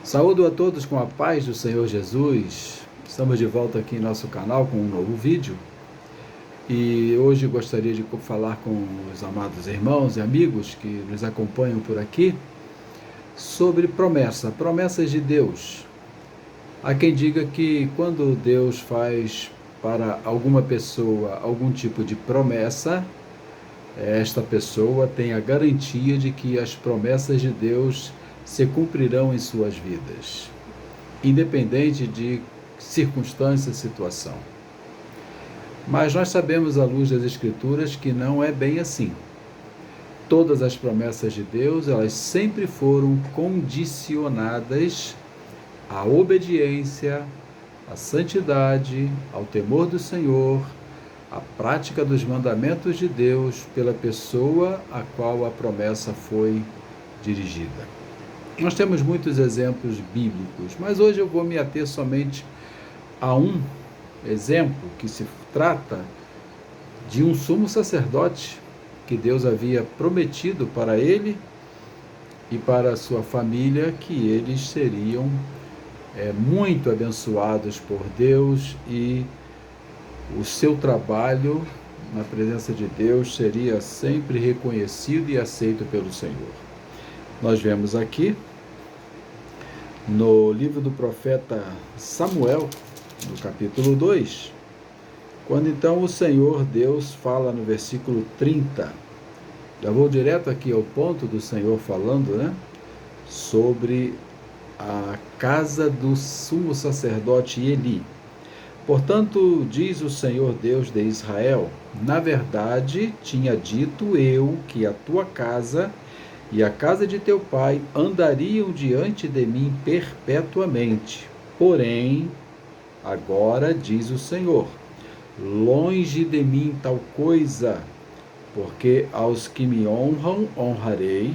Saúdo a todos com a paz do Senhor Jesus. Estamos de volta aqui em nosso canal com um novo vídeo. E hoje gostaria de falar com os amados irmãos e amigos que nos acompanham por aqui sobre promessas de Deus. Há quem diga que quando Deus faz para alguma pessoa algum tipo de promessa, esta pessoa tem a garantia de que as promessas de Deus se cumprirão em suas vidas, independente de circunstância e situação. Mas nós sabemos à luz das Escrituras que não é bem assim. Todas as promessas de Deus, elas sempre foram condicionadas à obediência, à santidade, ao temor do Senhor, à prática dos mandamentos de Deus pela pessoa a qual a promessa foi dirigida. Nós temos muitos exemplos bíblicos, mas hoje eu vou me ater somente a um exemplo que se trata de um sumo sacerdote que Deus havia prometido para ele e para a sua família que eles seriam muito abençoados por Deus e o seu trabalho na presença de Deus seria sempre reconhecido e aceito pelo Senhor. Nós vemos aqui no livro do profeta Samuel, no capítulo 2, quando então o Senhor Deus fala no versículo 30. Já vou direto aqui ao ponto do Senhor falando, sobre a casa do sumo sacerdote Eli. Portanto, diz o Senhor Deus de Israel, na verdade, tinha dito eu que a tua casa e a casa de teu pai andariam diante de mim perpetuamente. Porém, agora diz o Senhor, longe de mim tal coisa, porque aos que me honram, honrarei,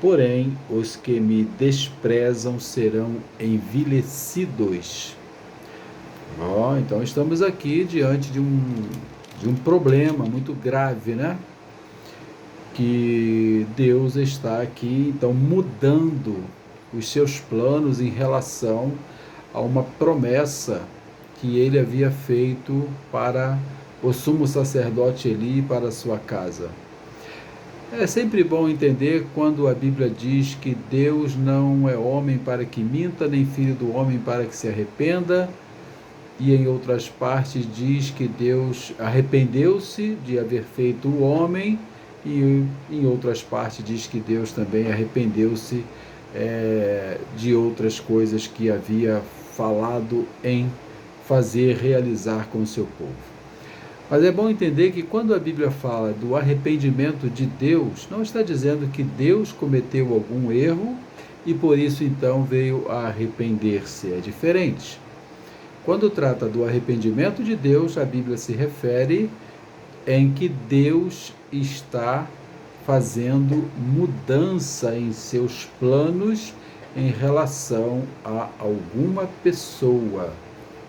porém, os que me desprezam serão envilecidos. Então estamos aqui diante de um problema muito grave, que Deus está aqui, então, mudando os seus planos em relação a uma promessa que ele havia feito para o sumo sacerdote Eli e para a sua casa. É sempre bom entender quando a Bíblia diz que Deus não é homem para que minta, nem filho do homem para que se arrependa, e em outras partes diz que Deus arrependeu-se de haver feito o homem, e em outras partes diz que Deus também arrependeu-se de outras coisas que havia falado em fazer, realizar com o seu povo. Mas é bom entender que quando a Bíblia fala do arrependimento de Deus, não está dizendo que Deus cometeu algum erro e por isso então veio a arrepender-se. É diferente. Quando trata do arrependimento de Deus, a Bíblia se refere em que Deus está fazendo mudança em seus planos em relação a alguma pessoa.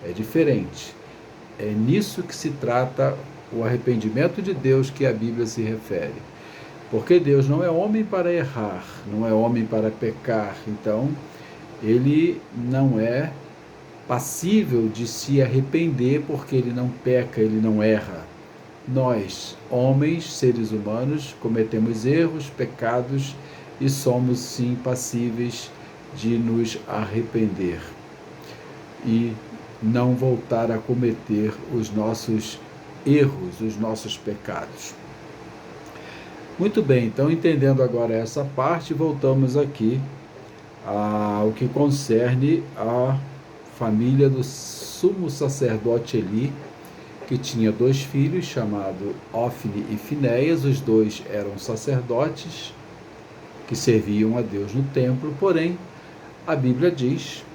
É diferente. É nisso que se trata o arrependimento de Deus que a Bíblia se refere. Porque Deus não é homem para errar, não é homem para pecar. Então, ele não é passível de se arrepender porque ele não peca, ele não erra. Nós, homens, seres humanos, cometemos erros, pecados e somos sim passíveis de nos arrepender e não voltar a cometer os nossos erros, os nossos pecados. Muito bem, então entendendo agora essa parte, voltamos aqui ao que concerne a família do sumo sacerdote Eli, que tinha 2 filhos, chamados Ofni e Finéias. Os 2 eram sacerdotes que serviam a Deus no templo, porém, a Bíblia diz,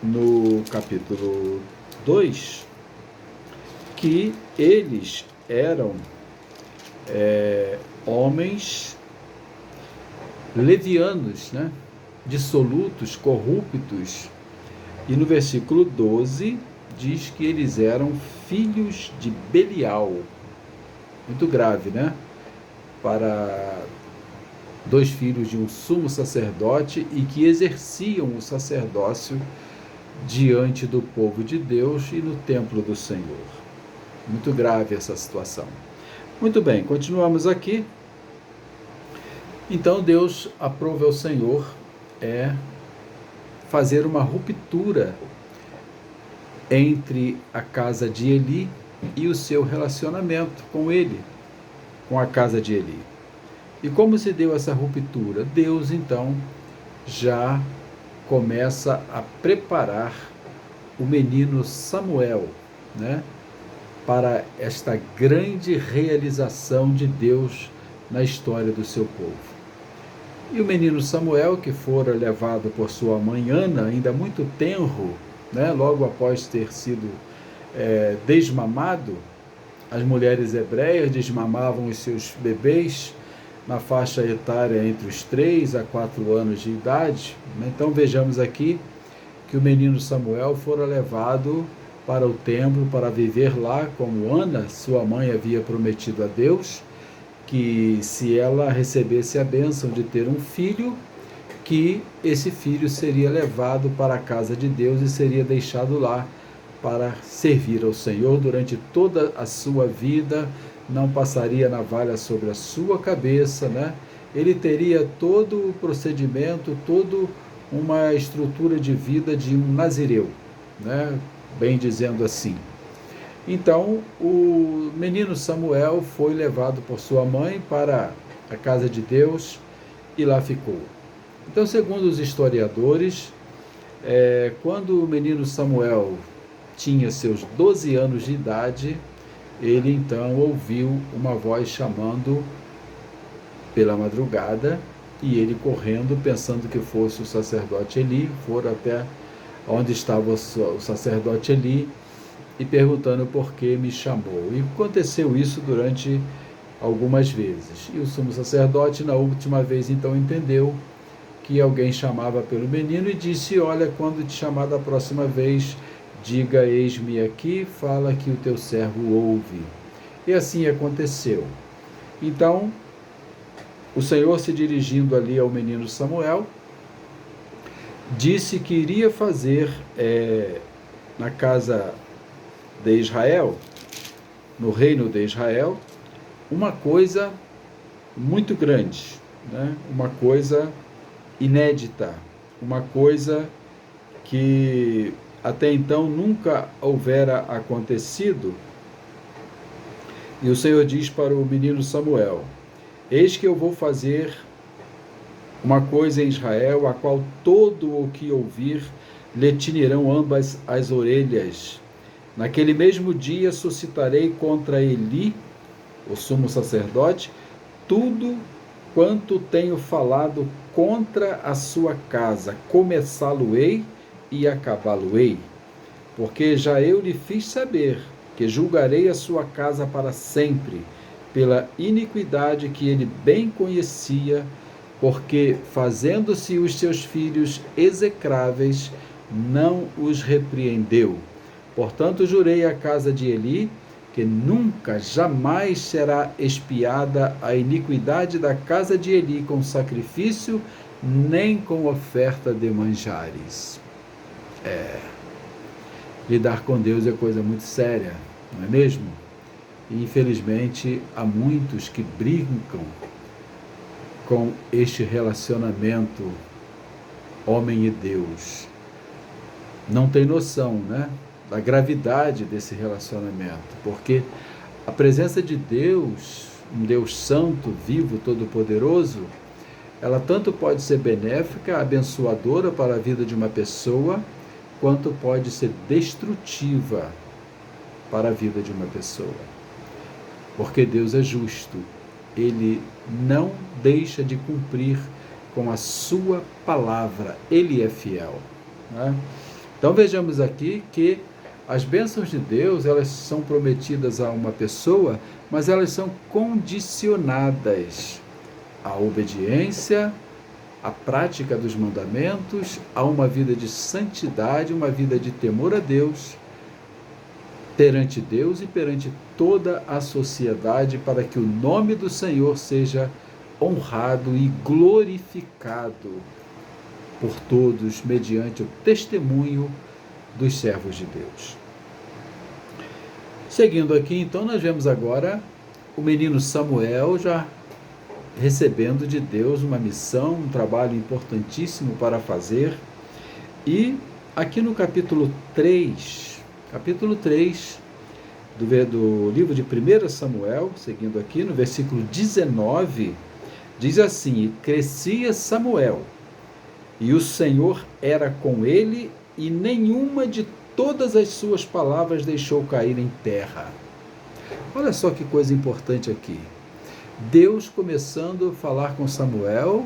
no capítulo 2, que eles eram homens levianos, dissolutos, corruptos. E no versículo 12 diz que eles eram filhos de Belial. Muito grave, para 2 filhos de um sumo sacerdote e que exerciam o sacerdócio diante do povo de Deus e no templo do Senhor. Muito grave essa situação. Muito bem, continuamos aqui. Então Deus aprova ao Senhor fazer uma ruptura entre a casa de Eli e o seu relacionamento com ele, com a casa de Eli. E como se deu essa ruptura? Deus então já começa a preparar o menino Samuel, né, para esta grande realização de Deus na história do seu povo. E o menino Samuel, que fora levado por sua mãe Ana, ainda muito tenro, né, logo após ter sido desmamado, as mulheres hebreias desmamavam os seus bebês na faixa etária entre os 3 a 4 anos de idade. Então vejamos aqui que o menino Samuel fora levado para o templo para viver lá, como Ana, sua mãe, havia prometido a Deus, que se ela recebesse a bênção de ter um filho, que esse filho seria levado para a casa de Deus e seria deixado lá para servir ao Senhor durante toda a sua vida, não passaria navalha sobre a sua cabeça, né? Ele teria todo o procedimento, toda uma estrutura de vida de um nazireu, né? Bem dizendo assim. Então, o menino Samuel foi levado por sua mãe para a casa de Deus e lá ficou. Então, segundo os historiadores, quando o menino Samuel tinha seus 12 anos de idade, ele então ouviu uma voz chamando pela madrugada, e ele correndo, pensando que fosse o sacerdote Eli, foram até onde estava o sacerdote Eli e perguntando por que me chamou. E aconteceu isso durante algumas vezes. E o sumo sacerdote, na última vez, então entendeu que alguém chamava pelo menino e disse: olha, quando te chamar da próxima vez, diga: eis-me aqui, fala que o teu servo ouve. E assim aconteceu. Então, o Senhor, se dirigindo ali ao menino Samuel, disse que iria fazer na casa de Israel, no reino de Israel, uma coisa muito grande, né? Uma coisa inédita, uma coisa que até então nunca houvera acontecido. E o Senhor diz para o menino Samuel: eis que eu vou fazer uma coisa em Israel, a qual todo o que ouvir lhe tinirão ambas as orelhas. Naquele mesmo dia suscitarei contra Eli, o sumo sacerdote, tudo quanto tenho falado contra a sua casa, começá-lo-ei e acabá-lo-ei. Porque já eu lhe fiz saber que julgarei a sua casa para sempre, pela iniquidade que ele bem conhecia, porque, fazendo-se os seus filhos execráveis, não os repreendeu. Portanto, jurei à casa de Eli que nunca, jamais será expiada a iniquidade da casa de Eli com sacrifício, nem com oferta de manjares. Lidar com Deus é coisa muito séria, não é mesmo? E, infelizmente, há muitos que brincam com este relacionamento homem e Deus. Não tem noção, né, da gravidade desse relacionamento, porque a presença de Deus, um Deus santo, vivo, todo-poderoso, ela tanto pode ser benéfica, abençoadora para a vida de uma pessoa, quanto pode ser destrutiva para a vida de uma pessoa. Porque Deus é justo, Ele não deixa de cumprir com a sua palavra, Ele é fiel, né? Então vejamos aqui que as bênçãos de Deus, elas são prometidas a uma pessoa, mas elas são condicionadas à obediência, à prática dos mandamentos, a uma vida de santidade, uma vida de temor a Deus, perante Deus e perante toda a sociedade, para que o nome do Senhor seja honrado e glorificado por todos mediante o testemunho dos servos de Deus. Seguindo aqui, então, nós vemos agora o menino Samuel já recebendo de Deus uma missão, um trabalho importantíssimo para fazer. E aqui no capítulo 3 do livro de 1 Samuel, seguindo aqui no versículo 19, diz assim: E crescia Samuel, e o Senhor era com ele, e nenhuma de todas as suas palavras deixou cair em terra. Olha só que coisa importante aqui. Deus começando a falar com Samuel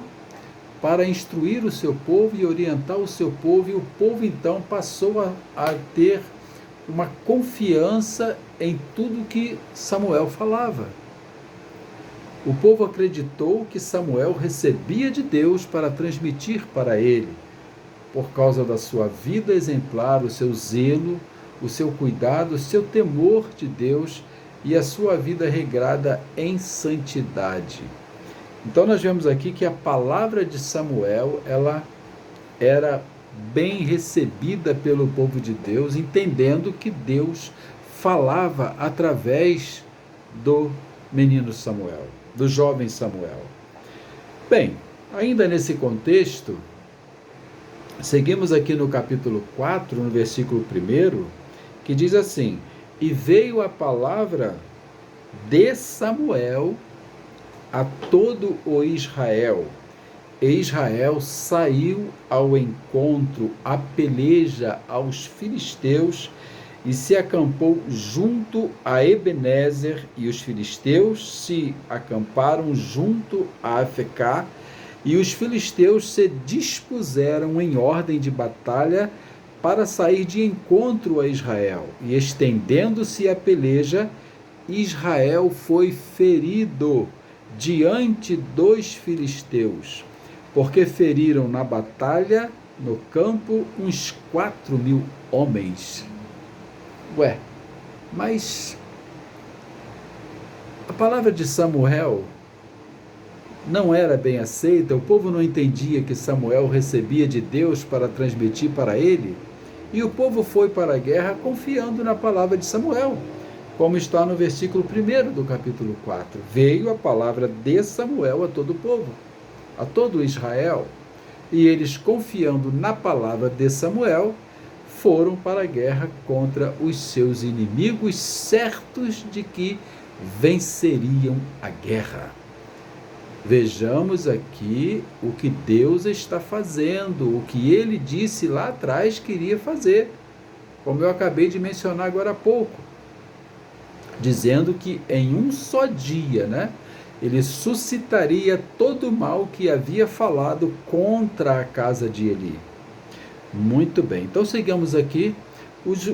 para instruir o seu povo e orientar o seu povo, e o povo então passou a ter uma confiança em tudo que Samuel falava. O povo acreditou que Samuel recebia de Deus para transmitir para ele, por causa da sua vida exemplar, o seu zelo, o seu cuidado, o seu temor de Deus e a sua vida regrada em santidade. Então nós vemos aqui que a palavra de Samuel, ela era bem recebida pelo povo de Deus, entendendo que Deus falava através do menino Samuel, do jovem Samuel. Bem, ainda nesse contexto, seguimos aqui no capítulo 4, no versículo 1, que diz assim: E veio a palavra de Samuel a todo o Israel. E Israel saiu ao encontro, à peleja aos filisteus, e se acampou junto a Ebenezer, e os filisteus se acamparam junto a Afecá, e os filisteus se dispuseram em ordem de batalha para sair de encontro a Israel. E estendendo-se a peleja, Israel foi ferido diante dos filisteus, porque feriram na batalha, no campo, uns 4.000 homens. Mas a palavra de Samuel não era bem aceita, o povo não entendia que Samuel recebia de Deus para transmitir para ele, e o povo foi para a guerra confiando na palavra de Samuel, como está no versículo 1 do capítulo 4. Veio a palavra de Samuel a todo o povo, a todo Israel, e eles, confiando na palavra de Samuel, foram para a guerra contra os seus inimigos, certos de que venceriam a guerra. Vejamos aqui o que Deus está fazendo, o que ele disse lá atrás que iria fazer, como eu acabei de mencionar agora há pouco, dizendo que em um só dia, ele suscitaria todo o mal que havia falado contra a casa de Eli. Muito bem, então sigamos aqui. Os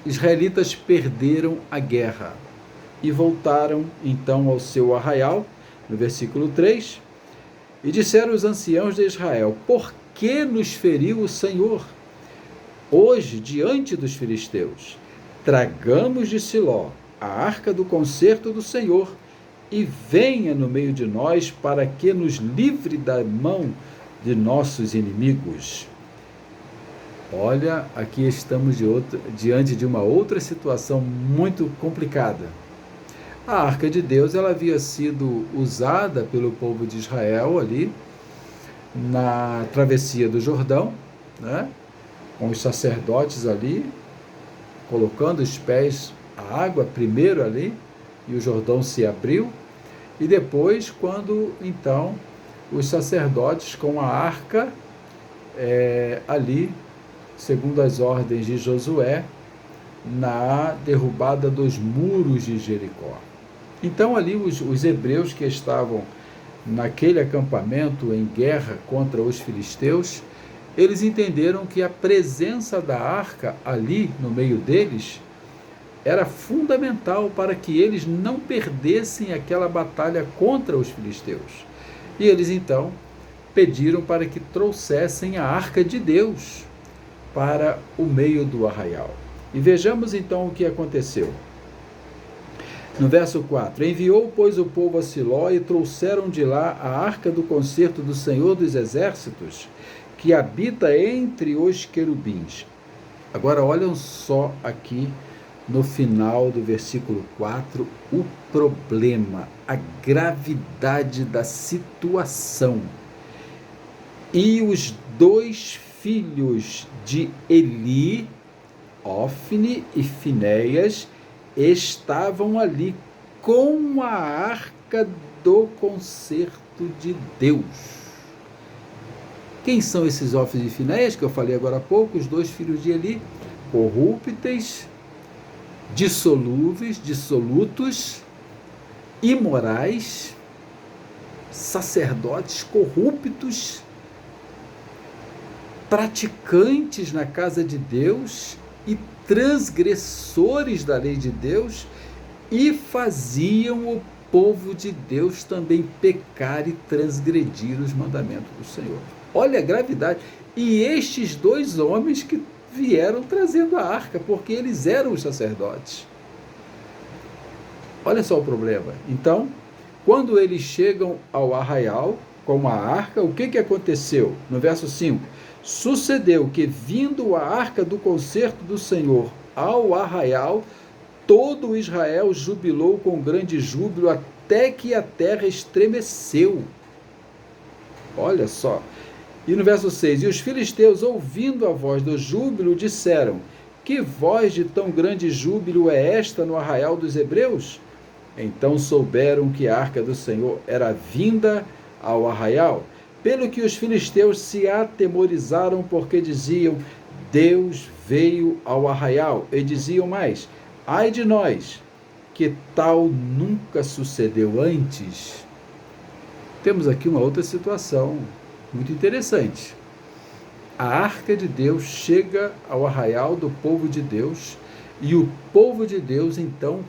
israelitas perderam a guerra e voltaram então ao seu arraial, no versículo 3, e disseram os anciãos de Israel: Por que nos feriu o Senhor hoje diante dos filisteus? Tragamos de Siló a arca do concerto do Senhor, e venha no meio de nós, para que nos livre da mão de nossos inimigos. Olha, aqui estamos diante de uma outra situação muito complicada. A arca de Deus, ela havia sido usada pelo povo de Israel ali na travessia do Jordão, com os sacerdotes ali, colocando os pés à água primeiro ali, e o Jordão se abriu, e depois quando então os sacerdotes com a arca ali, segundo as ordens de Josué, na derrubada dos muros de Jericó. Então ali os hebreus que estavam naquele acampamento em guerra contra os filisteus, eles entenderam que a presença da arca ali no meio deles era fundamental para que eles não perdessem aquela batalha contra os filisteus. E eles então pediram para que trouxessem a arca de Deus para o meio do arraial. E vejamos então o que aconteceu. No verso 4, enviou, pois, o povo a Siló e trouxeram de lá a arca do concerto do Senhor dos Exércitos, que habita entre os querubins. Agora olham só aqui no final do versículo 4 o problema, a gravidade da situação. E os dois filhos de Eli, Ofne e Finéias, estavam ali com a arca do concerto de Deus. Quem são esses Ofne e Finéias que eu falei agora há pouco? Os dois filhos de Eli, corruptos, dissolúveis, dissolutos, imorais, sacerdotes corruptos, praticantes na casa de Deus e transgressores da lei de Deus, e faziam o povo de Deus também pecar e transgredir os mandamentos do Senhor. Olha a gravidade. E estes dois homens que vieram trazendo a arca, porque eles eram os sacerdotes. Olha só o problema. Então, quando eles chegam ao arraial com a arca, o que aconteceu? No verso 5, sucedeu que, vindo a arca do concerto do Senhor ao arraial, todo Israel jubilou com grande júbilo, até que a terra estremeceu. Olha só. E no verso 6, e os filisteus, ouvindo a voz do júbilo, disseram: que voz de tão grande júbilo é esta no arraial dos hebreus? Então souberam que a arca do Senhor era vinda ao arraial, pelo que os filisteus se atemorizaram, porque diziam: Deus veio ao arraial. E diziam mais: ai de nós, que tal nunca sucedeu antes. Temos aqui uma outra situação muito interessante. A arca de Deus chega ao arraial do povo de Deus, e o povo de Deus então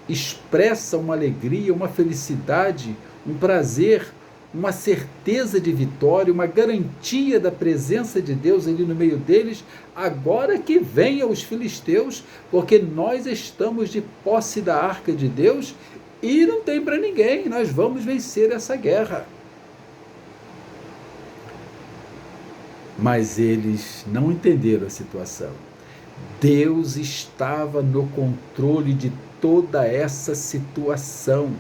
expressa uma alegria, uma felicidade, um prazer, uma certeza de vitória, uma garantia da presença de Deus ali no meio deles. Agora que venham os filisteus, porque nós estamos de posse da arca de Deus e não tem para ninguém, nós vamos vencer essa guerra. Mas eles não entenderam a situação. Deus estava no controle de toda essa situação.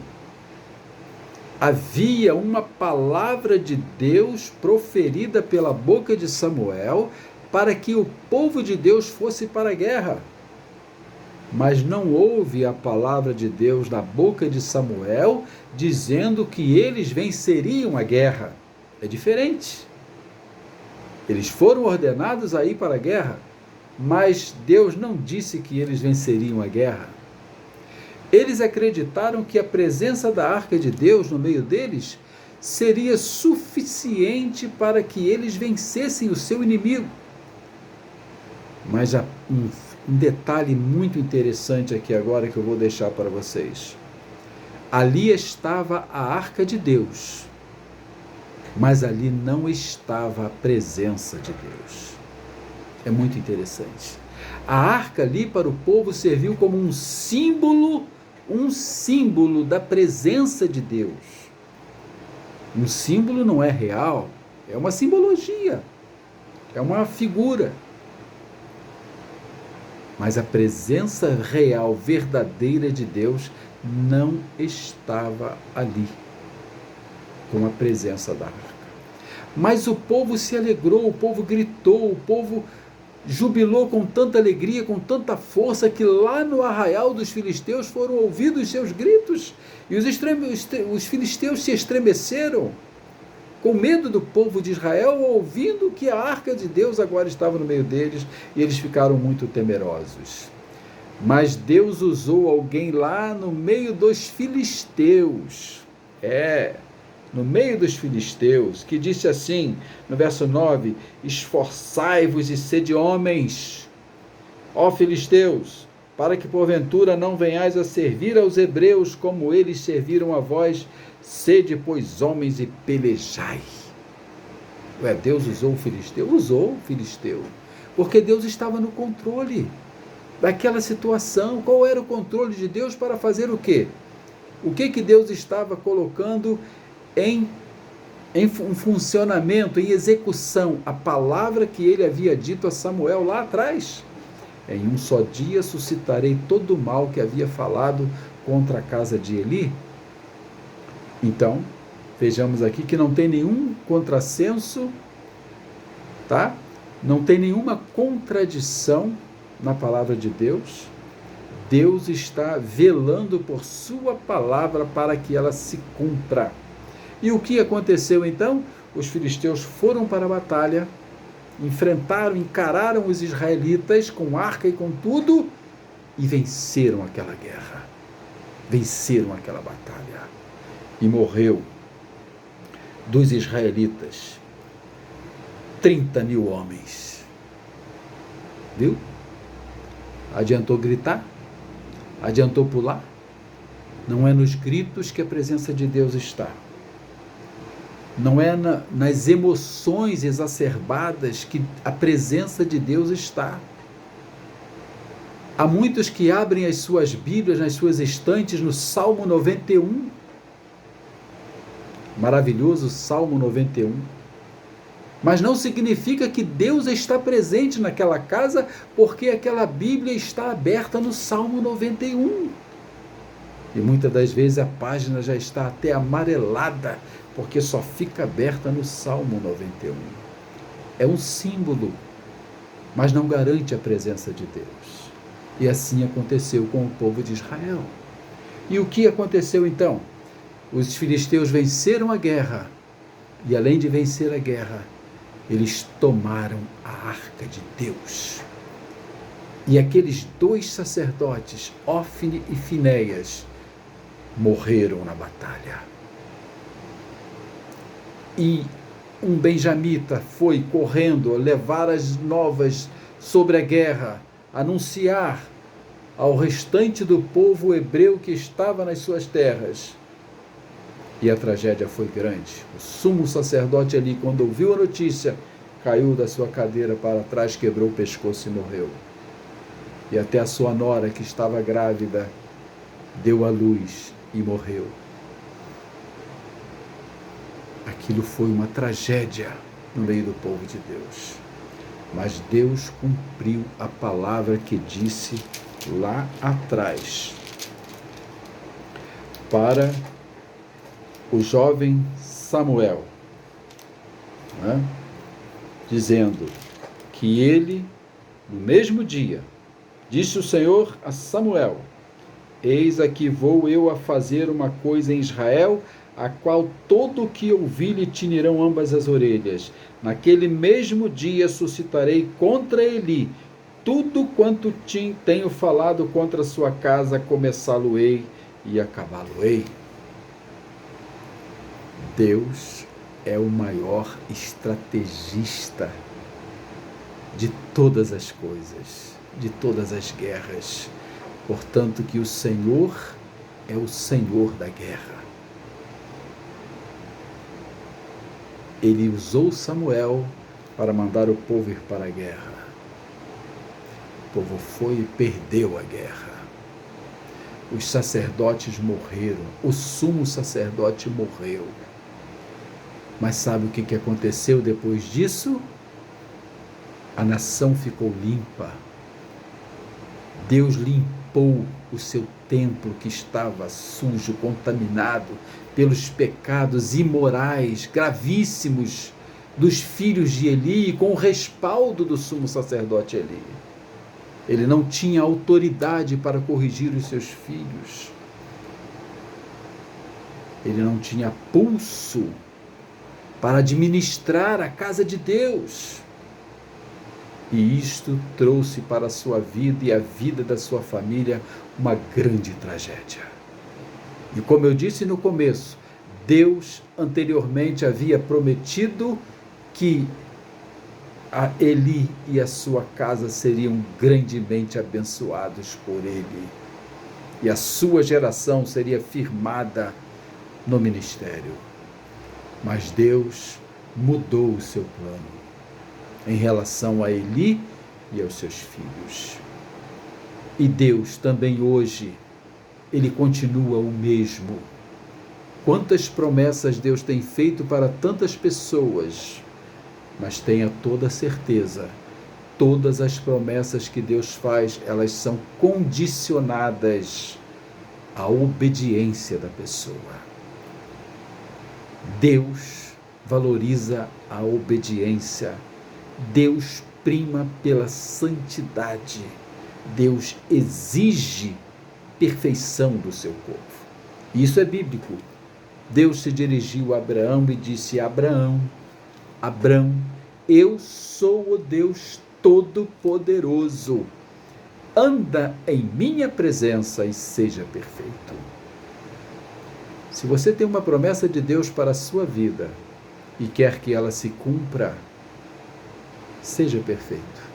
Havia uma palavra de Deus proferida pela boca de Samuel para que o povo de Deus fosse para a guerra. Mas não houve a palavra de Deus na boca de Samuel dizendo que eles venceriam a guerra. É diferente. Eles foram ordenados a ir para a guerra, mas Deus não disse que eles venceriam a guerra. Eles acreditaram que a presença da arca de Deus no meio deles seria suficiente para que eles vencessem o seu inimigo. Mas há um detalhe muito interessante aqui agora que eu vou deixar para vocês. Ali estava a arca de Deus, mas ali não estava a presença de Deus. É muito interessante. A arca ali para o povo serviu como um símbolo da presença de Deus. Um símbolo não é real, é uma simbologia, é uma figura. Mas a presença real, verdadeira de Deus não estava ali, com a presença da arca. Mas o povo se alegrou, o povo gritou, o povo jubilou com tanta alegria, com tanta força, que lá no arraial dos filisteus foram ouvidos seus gritos, e os filisteus se estremeceram, com medo do povo de Israel, ouvindo que a arca de Deus agora estava no meio deles, e eles ficaram muito temerosos. Mas Deus usou alguém lá no meio dos filisteus, no meio dos filisteus, que disse assim, no verso 9, esforçai-vos e sede homens, ó filisteus, para que porventura não venhais a servir aos hebreus como eles serviram a vós, sede, pois, homens e pelejai. Deus usou o filisteu? Usou o filisteu, porque Deus estava no controle. daquela situação. Qual era o controle de Deus para fazer o quê? O que Deus estava colocando em funcionamento, em execução? A palavra que ele havia dito a Samuel lá atrás. Em um só dia suscitarei todo o mal que havia falado contra a casa de Eli. Então, vejamos aqui que não tem nenhum contrassenso, tá? Não tem nenhuma contradição na palavra de Deus. Deus está velando por sua palavra para que ela se cumpra. E o que aconteceu então? Os filisteus foram para a batalha, encararam os israelitas com arca e com tudo, e venceram aquela guerra, venceram aquela batalha. E morreu dos israelitas 30.000 homens. Viu? Adiantou gritar? Adiantou pular? Não é nos gritos que a presença de Deus está. Não é nas emoções exacerbadas que a presença de Deus está. Há muitos que abrem as suas Bíblias nas suas estantes no Salmo 91. Maravilhoso Salmo 91. Mas não significa que Deus está presente naquela casa, porque aquela Bíblia está aberta no Salmo 91. E muitas das vezes a página já está até amarelada, porque só fica aberta no Salmo 91. É um símbolo, mas não garante a presença de Deus. E assim aconteceu com o povo de Israel. E o que aconteceu então? Os filisteus venceram a guerra, e além de vencer a guerra, eles tomaram a arca de Deus. E aqueles 2 sacerdotes, Ófine e Finéias, morreram na batalha. E um benjamita foi correndo levar as novas sobre a guerra, anunciar ao restante do povo hebreu que estava nas suas terras. E a tragédia foi grande. O sumo sacerdote ali, quando ouviu a notícia, caiu da sua cadeira para trás, quebrou o pescoço e morreu. E até a sua nora, que estava grávida, deu à luz e morreu. Aquilo foi uma tragédia no meio do povo de Deus. Mas Deus cumpriu a palavra que disse lá atrás para o jovem Samuel, né? Dizendo que ele, no mesmo dia, disse o Senhor a Samuel: eis aqui vou eu a fazer uma coisa em Israel, a qual todo o que ouvir lhe tinirão ambas as orelhas. Naquele mesmo dia suscitarei contra Eli tudo quanto tenho falado contra a sua casa, começá-lo-ei e acabá-lo-ei. Deus é o maior estrategista de todas as coisas, de todas as guerras. Portanto, que o Senhor é o Senhor da guerra. Ele usou Samuel para mandar o povo ir para a guerra. O povo foi e perdeu a guerra. Os sacerdotes morreram, o sumo sacerdote morreu. Mas sabe o que aconteceu depois disso? A nação ficou limpa. Deus limpou o seu templo que estava sujo, contaminado pelos pecados imorais, gravíssimos dos filhos de Eli, com o respaldo do sumo sacerdote Eli. Ele não tinha autoridade para corrigir os seus filhos. Ele não tinha pulso para administrar a casa de Deus. E isto trouxe para a sua vida e a vida da sua família uma grande tragédia. E como eu disse no começo, Deus anteriormente havia prometido que a Eli e a sua casa seriam grandemente abençoados por ele. E a sua geração seria firmada no ministério. Mas Deus mudou o seu plano em relação a Eli e aos seus filhos. E Deus também hoje, Ele continua o mesmo. Quantas promessas Deus tem feito para tantas pessoas, mas tenha toda a certeza, todas as promessas que Deus faz, elas são condicionadas à obediência da pessoa. Deus valoriza a obediência. Deus prima pela santidade. Deus exige perfeição do seu povo. Isso é bíblico. Deus se dirigiu a Abraão e disse: Abraão, Abraão, eu sou o Deus Todo-Poderoso. Anda em minha presença e seja perfeito. Se você tem uma promessa de Deus para a sua vida e quer que ela se cumpra, seja perfeito.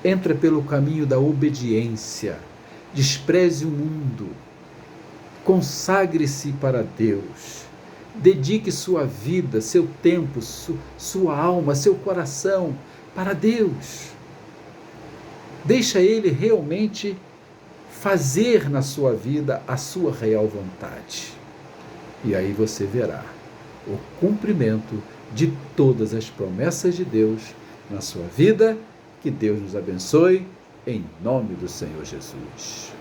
Entra pelo caminho da obediência. Despreze o mundo. Consagre-se para Deus. Dedique sua vida, seu tempo, sua alma, seu coração para Deus. Deixa Ele realmente fazer na sua vida a sua real vontade. E aí você verá o cumprimento de todas as promessas de Deus na sua vida. Que Deus nos abençoe, em nome do Senhor Jesus.